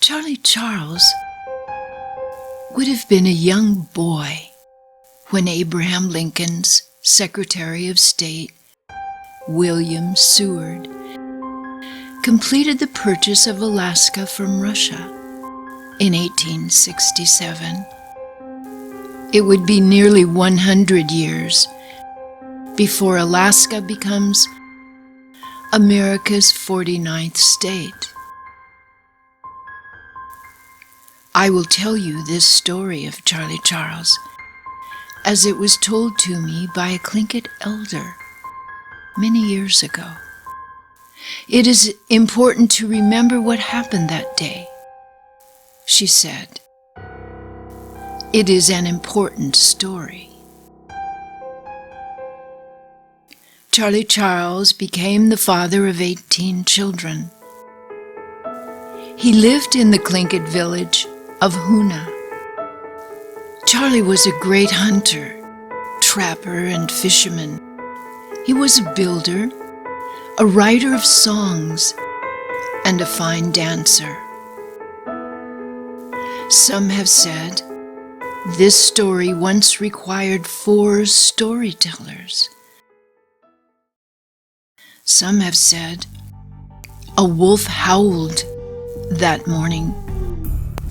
Charlie Charles would have been a young boy when Abraham Lincoln's Secretary of State, William Seward, completed the purchase of Alaska from Russia in 1867. It would be nearly 100 years before Alaska becomes America's 49th state. I will tell you this story of Charlie Charles as it was told to me by a Tlingit elder many years ago. It is important to remember what happened that day, she said. It is an important story. Charlie Charles became the father of 18 children. He lived in the Tlingit village of Hoona. Charlie was a great hunter, trapper, and fisherman. He was a builder, a writer of songs, and a fine dancer. Some have said this story once required 4 storytellers. Some have said a wolf howled that morning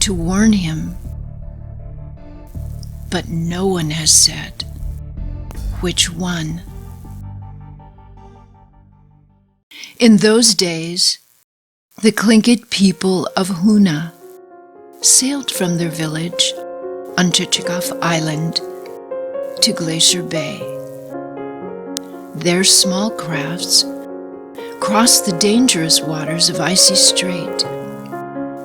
to warn him, but no one has said which one. In those days, the Tlingit people of Hoona sailed from their village on Chichikov Island to Glacier Bay. Their small crafts crossed the dangerous waters of Icy Strait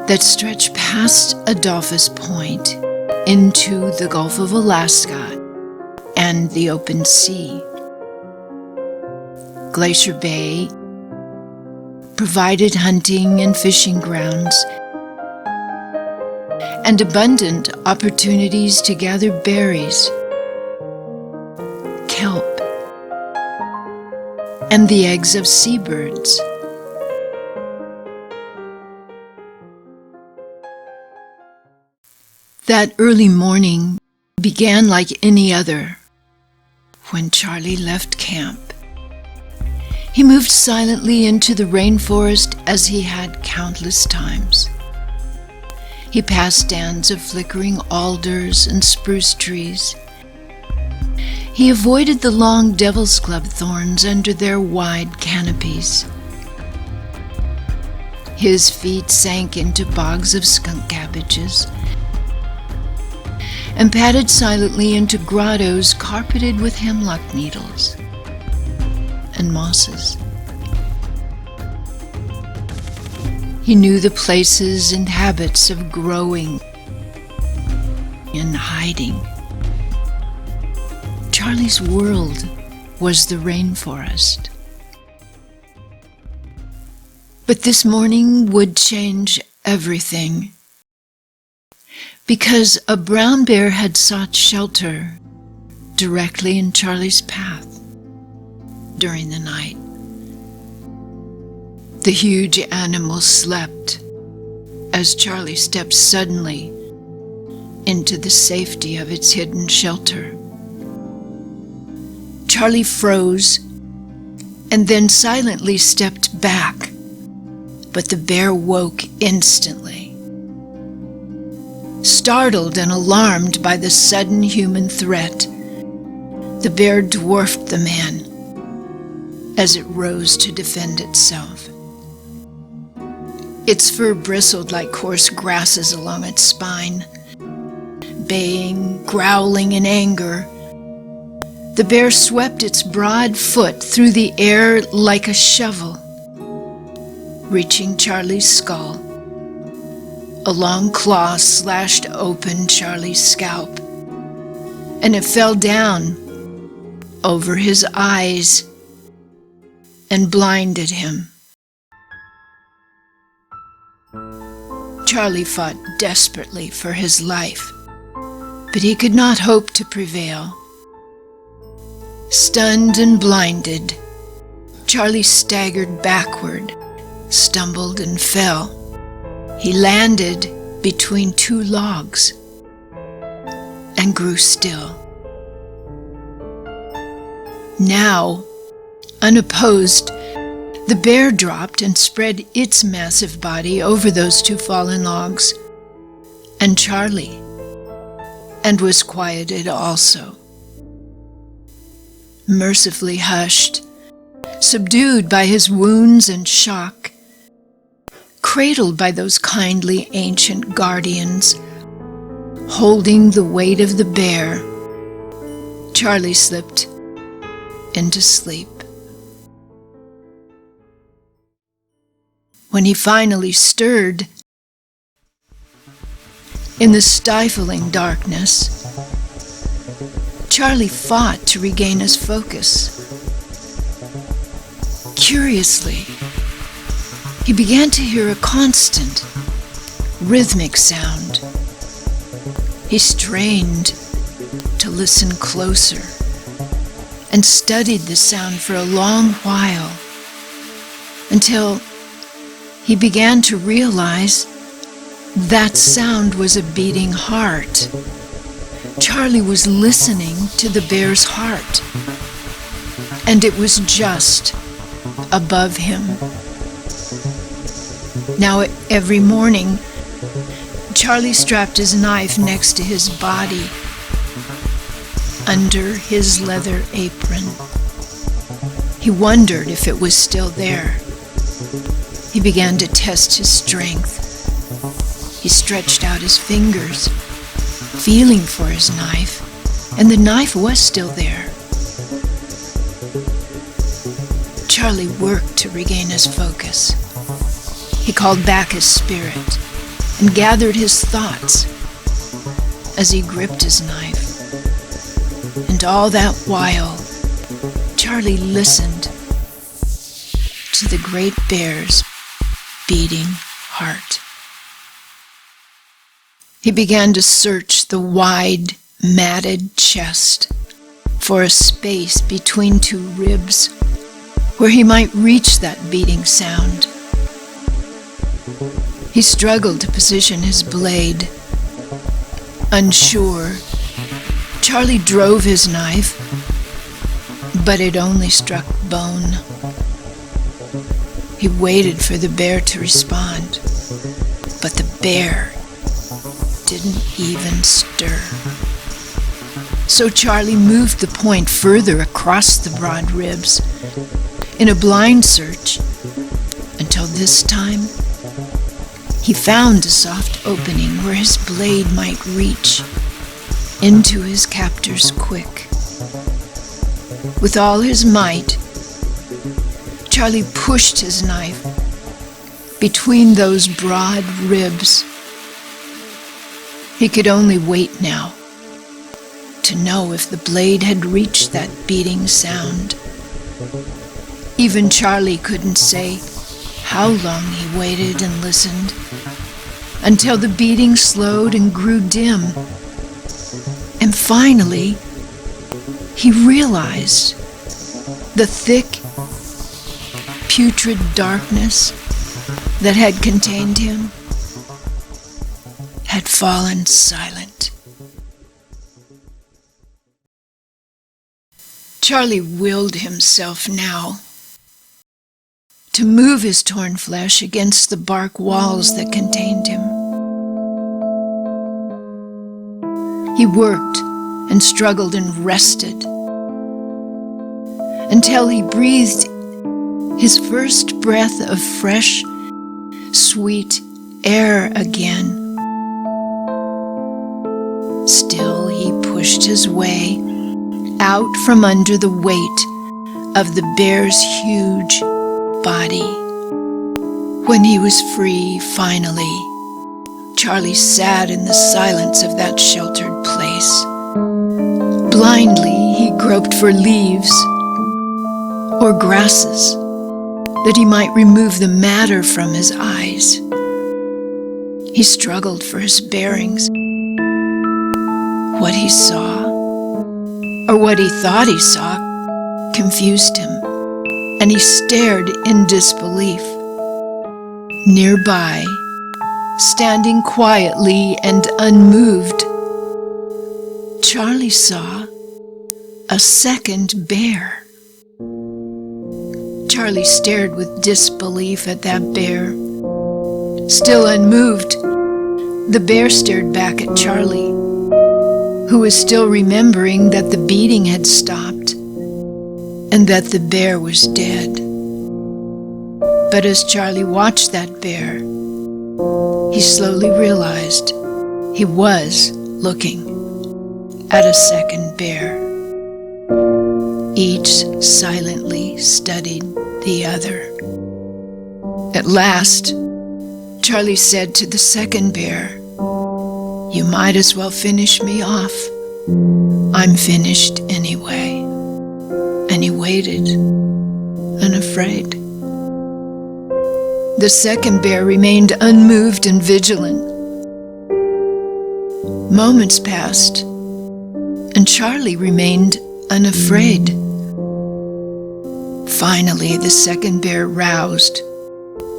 that stretch past Adolphus Point into the Gulf of Alaska and the open sea. Glacier Bay provided hunting and fishing grounds and abundant opportunities to gather berries, kelp, and the eggs of seabirds. That early morning began like any other when Charlie left camp. He moved silently into the rainforest as he had countless times. He passed stands of flickering alders and spruce trees. He avoided the long devil's club thorns under their wide canopies. His feet sank into bogs of skunk cabbages and padded silently into grottos carpeted with hemlock needles and mosses. He knew the places and habits of growing and hiding. Charlie's world was the rainforest. But this morning would change everything, because a brown bear had sought shelter directly in Charlie's path during the night. The huge animal slept as Charlie stepped suddenly into the safety of its hidden shelter. Charlie froze and then silently stepped back, but the bear woke instantly. Startled and alarmed by the sudden human threat, the bear dwarfed the man as it rose to defend itself. Its fur bristled like coarse grasses along its spine. Baying, growling in anger, the bear swept its broad foot through the air like a shovel, reaching Charlie's skull. A long claw slashed open Charlie's scalp, and it fell down over his eyes and blinded him. Charlie fought desperately for his life, but he could not hope to prevail. Stunned and blinded, Charlie staggered backward, stumbled and fell. He landed between two logs and grew still. Now, unopposed, the bear dropped and spread its massive body over those two fallen logs, and Charlie, and was quieted also. Mercifully hushed, subdued by his wounds and shock, cradled by those kindly ancient guardians, holding the weight of the bear, Charlie slipped into sleep. When he finally stirred, in the stifling darkness, Charlie fought to regain his focus. Curiously, he began to hear a constant, rhythmic sound. He strained to listen closer and studied the sound for a long while until he began to realize that sound was a beating heart. Charlie was listening to the bear's heart, and it was just above him. Now, every morning, Charlie strapped his knife next to his body, under his leather apron. He wondered if it was still there. He began to test his strength. He stretched out his fingers, feeling for his knife, and the knife was still there. Charlie worked to regain his focus. He called back his spirit and gathered his thoughts as he gripped his knife. And all that while, Charlie listened to the great bear's beating heart. He began to search the wide, matted chest for a space between two ribs where he might reach that beating sound. He struggled to position his blade. Unsure, Charlie drove his knife, but it only struck bone. He waited for the bear to respond, but the bear didn't even stir. So Charlie moved the point further across the broad ribs in a blind search until this time he found a soft opening where his blade might reach into his captor's quick. With all his might, Charlie pushed his knife between those broad ribs. He could only wait now to know if the blade had reached that beating sound. Even Charlie couldn't say how long he waited and listened until the beating slowed and grew dim. And finally, he realized the thick, putrid darkness that had contained him had fallen silent. Charlie willed himself now to move his torn flesh against the bark walls that contained him. He worked and struggled and rested until he breathed his first breath of fresh, sweet air again. Still, he pushed his way out from under the weight of the bear's huge body. When he was free, finally, Charlie sat in the silence of that sheltered place. Blindly, he groped for leaves or grasses that he might remove the matter from his eyes. He struggled for his bearings. What he saw, or what he thought he saw, confused him, and he stared in disbelief. Nearby, standing quietly and unmoved, Charlie saw a second bear. Charlie stared with disbelief at that bear. Still unmoved, the bear stared back at Charlie, who was still remembering that the beating had stopped and that the bear was dead. But as Charlie watched that bear, he slowly realized he was looking at a second bear. Each silently studied the other. At last, Charlie said to the second bear, "You might as well finish me off. I'm finished anyway." And he waited, unafraid. The second bear remained unmoved and vigilant. Moments passed, and Charlie remained unafraid. Finally, the second bear roused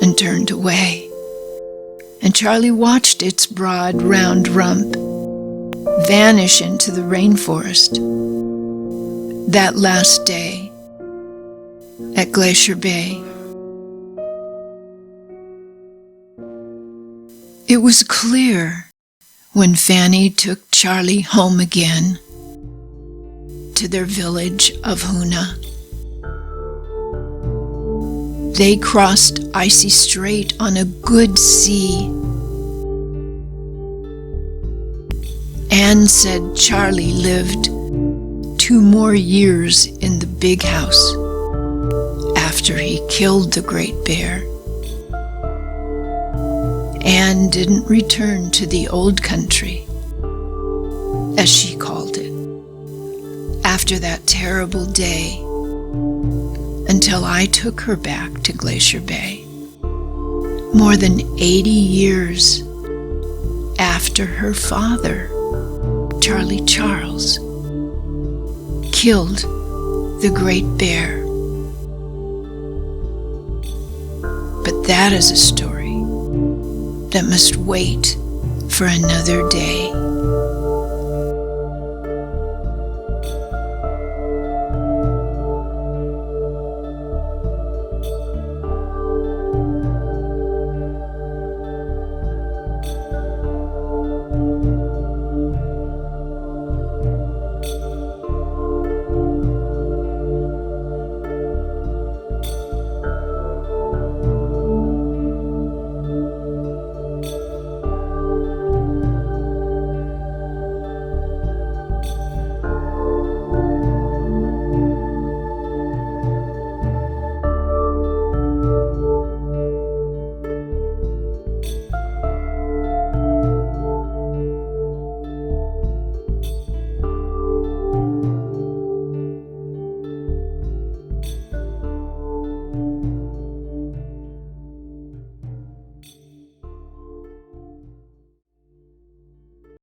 and turned away, and Charlie watched its broad, round rump vanish into the rainforest. That last day at Glacier Bay. It was clear when Fanny took Charlie home again to their village of Hoona. They crossed Icy Strait on a good sea. Ann said Charlie lived 2 more years in the big house after he killed the great bear. Ann didn't return to the old country, as she called it, after that terrible day, until I took her back to Glacier Bay, more than 80 years after her father, Charlie Charles, killed the great bear. But that is a story that must wait for another day.